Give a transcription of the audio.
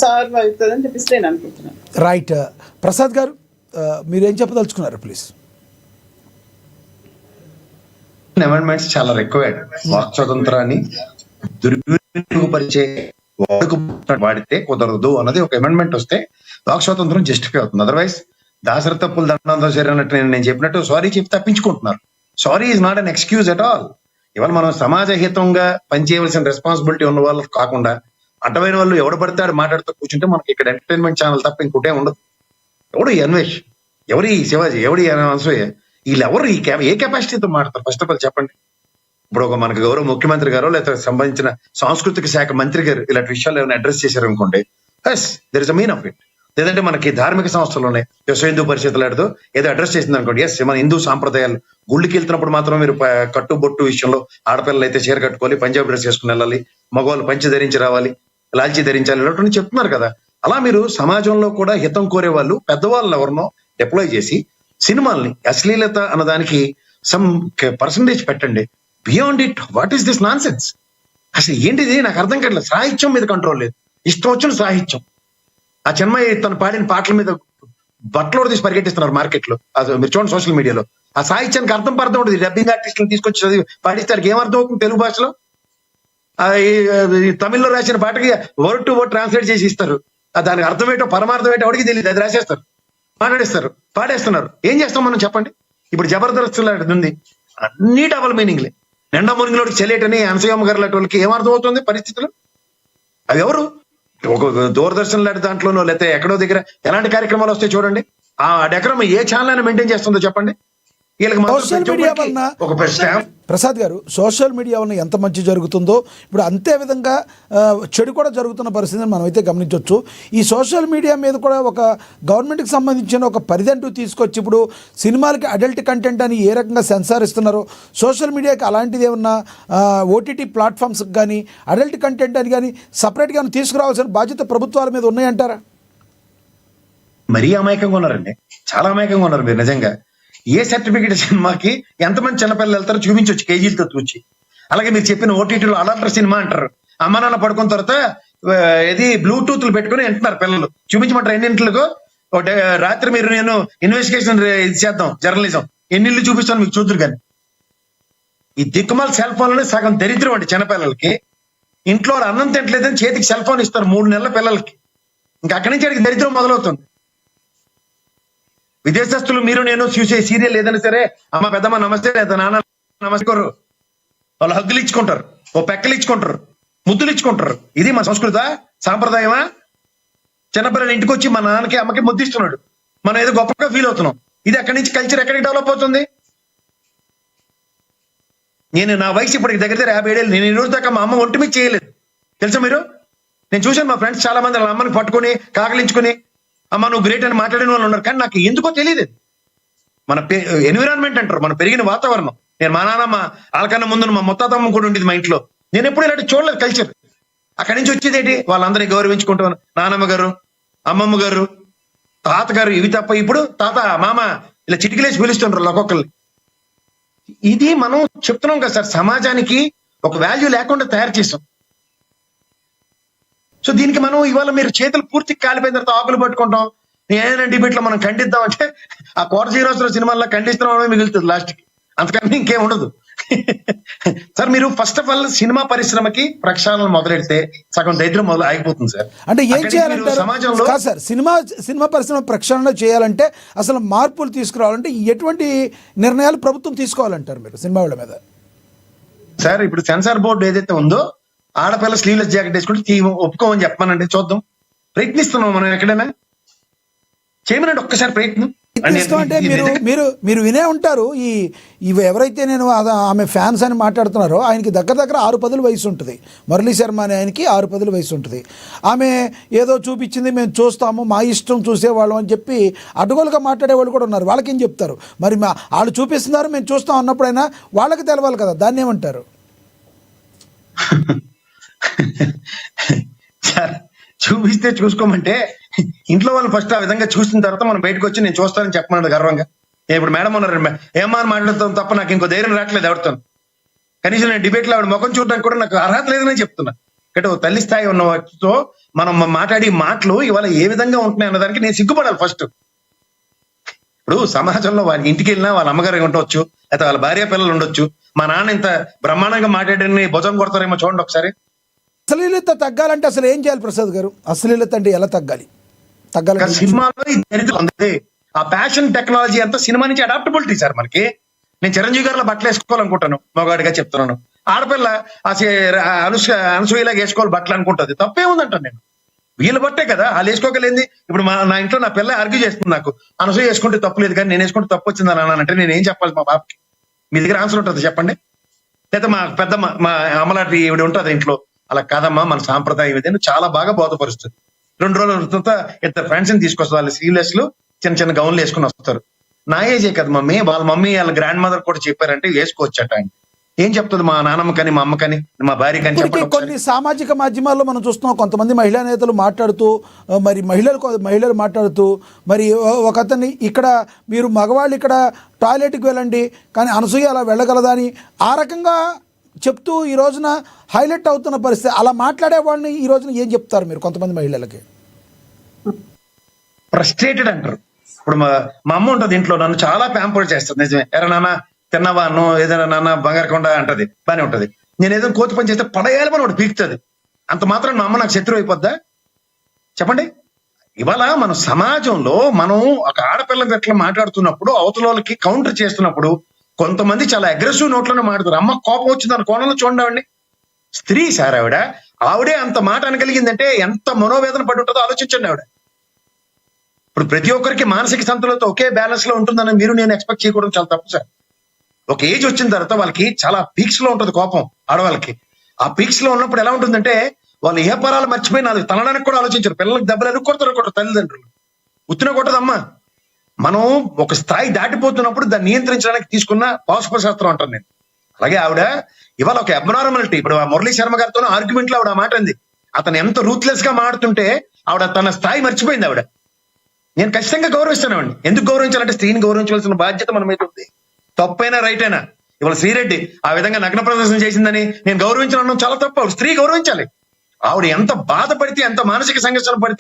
Solve అవుతుందని చెప్పేసి నేను అనుకుంటున్నాను. రైట్. ప్రసాద్ గారు, మీరేం చెప్పదలుచుకున్నారు ప్లీజ్? అమెండ్మెంట్స్ చాలా రిక్వైర్డ్. వాక్ స్వతంత్రాన్ని దుర్వినియోగపరిచే వాడితే కుదరదు అన్నది ఒక అమెండ్మెంట్ వస్తే వాక్ స్వాతంత్రం జస్టిఫై అవుతుంది. అదర్వైజ్ దాసరి తప్పులు దండంతో చేరినట్టు నేను చెప్పినట్టు సారీ చెప్పి తప్పించుకుంటున్నారు. Sorry is not an excuse at all. ఇవాళ మనం సమాజ హితంగా పనిచేయవలసిన రెస్పాన్సిబిలిటీ ఉన్న వాళ్ళు కాకుండా అడ్డమైన వాళ్ళు ఎవడు పడితే మాట్లాడుతూ కూర్చుంటే మనకి ఇక్కడ ఎంటర్టైన్మెంట్ ఛానల్ తప్ప ఇంకోటే ఉండదు. ఎవడు ఈ అన్వేష్, ఎవరి శివాజీ, ఎవడి అనసూయ, వీళ్ళెవరు ఏ కెపాసిటీతో మాట్లాడతారు? ఫస్ట్ ఆఫ్ ఆల్ చెప్పండి. ఇప్పుడు ఒక మనకు గౌరవ ముఖ్యమంత్రి గారు లేకపోతే సంబంధించిన సాంస్కృతిక శాఖ మంత్రి గారు ఇలాంటి విషయాలు ఏమైనా అడ్రస్ చేశారు అనుకోండి, yes there is a mean of it. లేదంటే మనకి ధార్మిక సంస్థలు ఉన్నాయి, విశ్వ హిందూ పరిషత్తులు ఆడుతూ ఏదో అడ్రస్ చేసింది అనుకోండి, ఎస్ మన హిందూ సాంప్రదాయాలు గుళ్ళకి వెళ్తున్నప్పుడు మాత్రం మీరు కట్టుబొట్టు విషయంలో ఆడపిల్లలు అయితే చీర కట్టుకోవాలి, పంజాబ్ డ్రెస్ వేసుకుని వెళ్ళాలి, మగవాళ్ళు పంచి ధరించి రావాలి, లాల్చీ ధరించాలి ఇలాంటి చెప్తున్నారు కదా. అలా మీరు సమాజంలో కూడా హితం కోరే వాళ్ళు పెద్దవాళ్ళు ఎవరినో డిప్లాయ్ చేసి సినిమాల్ని అశ్లీలత అన్నదానికి సమ్ పర్సంటేజ్ పెట్టండి. Beyond it what is this non sense? అసలు ఏంటిది నాకు అర్థం కావట్లేదు. సాహిత్యం మీద కంట్రోల్ లేదు, ఇష్టం వచ్చిన సాహిత్యం. ఆ చెన్మయ్య తను పాడిన పాటల మీద బట్టలు తీసి పరిగెట్టిస్తున్నారు మార్కెట్ లో, మీరు చూడండి సోషల్ మీడియాలో. ఆ సాహిత్యానికి అర్థం ఉంటుంది. డబ్బింగ్ ఆర్టిస్టులను తీసుకొచ్చి చదివి పాడిస్తారు, ఏమర్థం అవుతుంది తెలుగు భాషలో? తమిళ్లో రాసిన పాటకి వర్డ్ టు వర్డ్ ట్రాన్స్లేట్ చేసి ఇస్తారు. దానికి అర్థం ఏంటో పరమార్థం ఏంటో ఎవరికి తెలియదు, అది రాసేస్తారు, మాట్లాడిస్తారు, పాడేస్తున్నారు. ఏం చేస్తాం మనం చెప్పండి? ఇప్పుడు జబర్దస్త్ లాంటిది ఉంది, అన్ని డబల్ మీనింగ్లే. నిండా మునిగిలోకి చెల్లేటని అనసూయమ్మ గారు లాంటి వాళ్ళకి ఏమర్థం అవుతుంది పరిస్థితులు? అవి ఎవరు ఒక దూరదర్శన్ లాంటి దాంట్లోనో లేకపోతే ఎక్కడో దగ్గర ఎలాంటి కార్యక్రమాలు వస్తాయి చూడండి. ఆ డెకరం ఏ ఛానల్ అయినా మెయింటైన్ చేస్తుందో చెప్పండి. సోషల్ మీడియా వలన ప్రసాద్ గారు, సోషల్ మీడియా వలన ఎంత మంచి జరుగుతుందో ఇప్పుడు అంతే విధంగా చెడు కూడా జరుగుతున్న పరిస్థితిని మనం అయితే గమనించవచ్చు. ఈ సోషల్ మీడియా మీద కూడా ఒక గవర్నమెంట్కి సంబంధించిన ఒక పరిధంటూ తీసుకొచ్చి ఇప్పుడు సినిమాలకి అడల్ట్ కంటెంట్ అని ఏ రకంగా సెన్సార్ ఇస్తున్నారో, సోషల్ మీడియాకి అలాంటిది ఏమన్నా ఓటీటీ ప్లాట్ఫామ్స్కి కానీ అడల్ట్ కంటెంట్ అని కానీ సపరేట్గా తీసుకురావాల్సిన బాధ్యత ప్రభుత్వాల మీద ఉన్నాయంటారా? మరీ అమాయకంగా ఉన్నారండి, చాలా అమాయకంగా ఉన్నారు మీరు నిజంగా. ఏ సర్టిఫికేట్ సినిమాకి ఎంతమంది చిన్నపిల్లలు వెళ్తారో చూపించవచ్చు కేజీలతో తూచి. అలాగే మీరు చెప్పిన ఓటీటీలో అలంటర్ సినిమా అంటారు, అమ్మ నాన్న పడుకున్న తర్వాత ఇది బ్లూటూత్లు పెట్టుకుని వింటున్నారు పిల్లలు, చూపించమంటారు ఎన్నింటికో. రాత్రి మీరు నేను ఇన్వెస్టిగేషన్ ఇది చేద్దాం జర్నలిజం, ఎన్నిళ్ళు చూపిస్తాను మీకు చూద్దరు. కానీ ఈ దిక్కుమాల సెల్ ఫోన్లోనే సగం దరిద్రం అండి. చిన్నపిల్లలకి ఇంట్లో అన్నం తింటలేదని చేతికి సెల్ ఫోన్ ఇస్తారు 3 నెలల పిల్లలకి. ఇంకా అక్కడి నుంచి అడిగి దరిద్రం మొదలవుతుంది. విదేశస్తులు మీరు నేను చూసే సీరియల్ ఏదైనా సరే, అమ్మ పెద్దమ్మ నమస్తే లేదా నాన్న నమస్కారు, వాళ్ళు హగ్గులు ఇచ్చుకుంటారు, ఓ పెక్కలు ఇచ్చుకుంటారు, ముద్దులు ఇచ్చుకుంటారు. ఇది మా సంస్కృత సాంప్రదాయమా? చిన్నపిల్లలు ఇంటికి వచ్చి మా నాన్నకి అమ్మకి ముద్దిస్తున్నాడు, మనం ఏదో గొప్పగా ఫీల్ అవుతున్నాం. ఇది అక్కడి నుంచి కల్చర్ ఎక్కడికి డెవలప్ అవుతుంది? నేను నా వయసు ఇప్పటికి దగ్గర 57 ఏళ్ళు. నేను ఈ రోజు దాకా మా అమ్మ ఒంటి మీద చేయలేదు తెలుసా మీరు? నేను చూశాను మా ఫ్రెండ్స్ చాలా మంది వాళ్ళ అమ్మని పట్టుకొని కాకలించుకుని అమ్మ నువ్వు గ్రేట్ అని మాట్లాడిన వాళ్ళు ఉన్నారు. కానీ నాకు ఎందుకో తెలియదు. మన ఎన్విరాన్మెంట్ అంటారు, మనం పెరిగిన వాతావరణం. నేను మా నాన్నమ్మ వాళ్ళకన్నా ముందు మా మొత్తాతమ్మ కూడా ఉండేది మా ఇంట్లో. నేను ఎప్పుడు ఇలాంటి చూడలేదు కల్చర్. అక్కడి నుంచి వచ్చేది ఏంటి? వాళ్ళందరినీ గౌరవించుకుంటాను, నానమ్మ గారు, అమ్మమ్మ గారు, తాతగారు, ఇవి తప్ప ఇప్పుడు తాత మామ ఇలా చిటికలేసి పిలుస్తుంటారు ఒక్కొక్కరిని. ఇది మనం చెప్తున్నాం కదా సార్, సమాజానికి ఒక వాల్యూ లేకుండా తయారు చేసాం. సో దీనికి మనం ఇవాళ మీరు చేతులు పూర్తి కాలిపోయిన తర్వాత ఆకులు పట్టుకుంటాం, ఏదైనా డిబేట్ లో మనం ఖండిద్దాం అంటే ఆ కోట శ్రీనివాసరావు సినిమాల్లో ఖండిస్తున్నామే మిగులుతుంది లాస్ట్కి, అంతకన్నా ఇంకేం ఉండదు. సార్ మీరు ఫస్ట్ ఆఫ్ ఆల్ సినిమా పరిశ్రమకి ప్రక్షాళన మొదలెడితే సగం దరిద్రం మొదలు ఆగిపోతుంది సార్. అంటే ఏం చేయాలంటే సమాజంలో సార్ సినిమా పరిశ్రమ ప్రక్షాళన చేయాలంటే అసలు మార్పులు తీసుకురావాలంటే ఎటువంటి నిర్ణయాలు ప్రభుత్వం తీసుకోవాలంటారు మీరు సినిమా వాళ్ళ మీద? సార్ ఇప్పుడు సెన్సార్ బోర్డు ఏదైతే ఉందో, ఆడపిల్ల స్లీవ్లెస్ జాకెట్ వేసుకుంటే ఒప్పుకోమని చెప్పమనండి, చూద్దాం. ప్రయత్నిస్తున్నాం మనం, ఎక్కడైనా చేయమనండి ఒక్కసారి ప్రయత్నం. అంటే మీరు వినే ఉంటారు, ఇవి ఎవరైతే నేను ఆమె ఫ్యాన్స్ అని మాట్లాడుతున్నారో ఆయనకి దగ్గర 6-10 వయసు ఉంటుంది. మురళీ శర్మ అనే ఆయనకి 6-10 వయసు ఉంటుంది. ఆమె ఏదో చూపించింది మేము చూస్తాము, మా ఇష్టం చూసేవాళ్ళం అని చెప్పి అడ్డగోలుగా మాట్లాడేవాళ్ళు కూడా ఉన్నారు. వాళ్ళకేం చెప్తారు మరి? వాళ్ళు చూపిస్తున్నారు మేము చూస్తాం అన్నప్పుడైనా వాళ్ళకి తెలవాలి కదా, దాన్ని ఏమంటారు? సార్ చూపిస్తే చూసుకోమంటే ఇంట్లో వాళ్ళు ఫస్ట్ ఆ విధంగా చూసిన తర్వాత మనం బయటకు వచ్చి నేను చూస్తానని చెప్పమన్నాడు గర్వంగా. ఇప్పుడు మేడం ఉన్నారు, ఏమా అని మాట్లాడతాం తప్ప నాకు ఇంకో ధైర్యం రావట్లేదు ఎవరితో. కనీసం నేను డిబేట్లో ఆవిడ ముఖం చూడడానికి కూడా నాకు అర్హత లేదని చెప్తున్నా. అంటే తల్లి స్థాయి ఉన్న వాటితో మనం మాట్లాడే మాటలు ఇవాళ ఏ విధంగా ఉంటున్నాయి అన్నదానికి నేను సిగ్గుపడాలి ఫస్ట్. ఇప్పుడు సమాజంలో వాళ్ళ ఇంటికి వెళ్ళినా వాళ్ళ అమ్మగారు ఉండొచ్చు, లేకపోతే వాళ్ళ భార్య పిల్లలు ఉండొచ్చు, మా నాన్న ఇంత బ్రహ్మాండంగా మాట్లాడని భుజం కొడతారేమో చూడండి ఒకసారి. అశ్లీలత తగ్గాలంటే అసలు ఏం చేయాలి ప్రసాద్ గారు? అశ్లీలత అంటే ఎలా తగ్గాలి? తగ్గాలంటే సినిమాలో ఈ దరిద్రం ఉంది. ఆ ప్యాషన్ టెక్నాలజీ అంతా సినిమా నుంచి అడాప్టబిలిటీ సార్ మనకి. నేను చిరంజీవి గారిలో బట్టలు వేసుకోవాలనుకుంటాను, మగవాడిగా చెప్తున్నాను. ఆడపిల్ల అనసూయలాగా వేసుకోవాలి బట్టలు అనుకుంటుంది, తప్పేముందంటాను నేను. వీళ్ళు బట్టే కదా వాళ్ళు వేసుకోగలేంది. ఇప్పుడు నా ఇంట్లో నా పిల్ల ఆర్గ్యూ చేస్తుంది, నాకు అనసూయ వేసుకుంటే తప్పు లేదు కానీ నేను వేసుకుంటే తప్పు వచ్చిందని అన్నానంటే నేను ఏం చెప్పాలి మా బాబుకి? మీ దగ్గర ఆన్సర్ ఉంటుంది చెప్పండి. లేదా మా పెద్దమ్మ, మా అమ్మలాంటి ఈవిడ ఉంటుంది ఇంట్లో, అలా కాదమ్మా మన సాంప్రదాయం ఇది అని చాలా బాగా బోధపరుస్తుంది. 2 రోజుల తర్వాత ఇద్దరు ఫ్రెండ్స్ ని తీసుకొస్తారు, వాళ్ళు సీరియస్ లు చిన్న చిన్న గౌన్లు వేసుకుని వస్తారు. నా ఏజే కదా మమ్మీ, వాళ్ళ మమ్మీ వాళ్ళ గ్రాండ్ మదర్ కూడా చెప్పారంటే వేసుకోవచ్చట అని. ఏం చెప్తుంది మా నాన్నమ్మ కానీ మా అమ్మ కానీ మా భార్య కానీ చెప్పండి. కొన్ని సామాజిక మాధ్యమాల్లో మనం చూస్తున్నాం, కొంతమంది మహిళా నేతలు మాట్లాడుతూ, మరి మహిళలు మాట్లాడుతూ, మరి ఒక అతన్ని ఇక్కడ మీరు మగవాళ్ళు ఇక్కడ టాయిలెట్కి వెళ్ళండి కానీ అనసూయ అలా వెళ్ళగలదా అని ఆ రకంగా చెప్తూ ఈ రోజున హైలైట్ అవుతున్న పరిస్థితి. అలా మాట్లాడే వాళ్ళని ఈ రోజున ఏం చెప్తారు మీరు కొంతమంది మహిళలకి? ఫ్రస్ట్రేటెడ్ అంటారు. ఇప్పుడు మా అమ్మ ఉంటుంది ఇంట్లో, నన్ను చాలా ప్యాంపర్ చేస్తుంది. నిజమే, ఎరా నాన్న తిన్నవా, నువ్వు ఏదైనా నాన్న బంగారకొండ అంటది, బానే ఉంటది. నేను ఏదైనా కోతి పని చేస్తే పడేయాలని వాడు పీకుతుంది. అంత మాత్రం మా అమ్మ నాకు శత్రువు అయిపోద్దా చెప్పండి? ఇవాళ మన సమాజంలో మనం ఒక ఆడపిల్ల ఎట్లా మాట్లాడుతున్నప్పుడు అవతల వాళ్ళకి కౌంటర్ చేస్తున్నప్పుడు కొంతమంది చాలా అగ్రెసివ్ నోట్లోనే మాట్లాడుతారు. అమ్మ కోపం వచ్చింది అని కోణంలో చూడండి. స్త్రీ సార్ ఆవిడే అంత మాట అనగలిగిందంటే ఎంత మనోవేదన పడి ఉంటుందో ఆలోచించండి ఆవిడ. ఇప్పుడు ప్రతి ఒక్కరికి మానసిక సంతులతో ఒకే బ్యాలెన్స్ లో ఉంటుందని మీరు నేను ఎక్స్పెక్ట్ చేయకూడదు, చాలా తప్పు సార్. ఒక ఏజ్ వచ్చిన తర్వాత వాళ్ళకి చాలా పీక్స్ లో ఉంటుంది కోపం ఆడవాళ్ళకి. ఆ పీక్స్ లో ఉన్నప్పుడు ఎలా ఉంటుందంటే వాళ్ళు ఏ పరాలు మర్చిపోయి నాలుగు తనడానికి కూడా ఆలోచించారు. పిల్లలకు దెబ్బలు ఎరుక్కొడతారు తల్లిదండ్రులు, ఉత్తిన కొట్టదమ్మా. మనం ఒక స్థాయి దాటిపోతున్నప్పుడు దాన్ని నియంత్రించడానికి తీసుకున్న పాశుపత శాస్త్రం అంటాను నేను. అలాగే ఆవిడ ఇవాళ ఒక అబ్నార్మాలిటీ. ఇప్పుడు మురళీ శర్మ గారితో ఆర్గ్యుమెంట్ లో ఆవిడ మాట అంది, అతను ఎంత రూత్లెస్ గా మాడుతుంటే ఆవిడ తన స్థాయి మర్చిపోయింది ఆవిడ. నేను ఖచ్చితంగా గౌరవిస్తానండి. ఎందుకు గౌరవించాలంటే స్త్రీని గౌరవించవలసిన బాధ్యత మన మీద ఉంది. తప్పైనా రైట్ అయినా ఇవాళ శ్రీరెడ్డి ఆ విధంగా నగ్న ప్రదర్శన చేసిందని నేను గౌరవించడం చాలా తప్పు. స్త్రీ గౌరవించాలి. ఆవిడ ఎంత బాధపడితే, ఎంత మానసిక సంఘర్షణ పడితే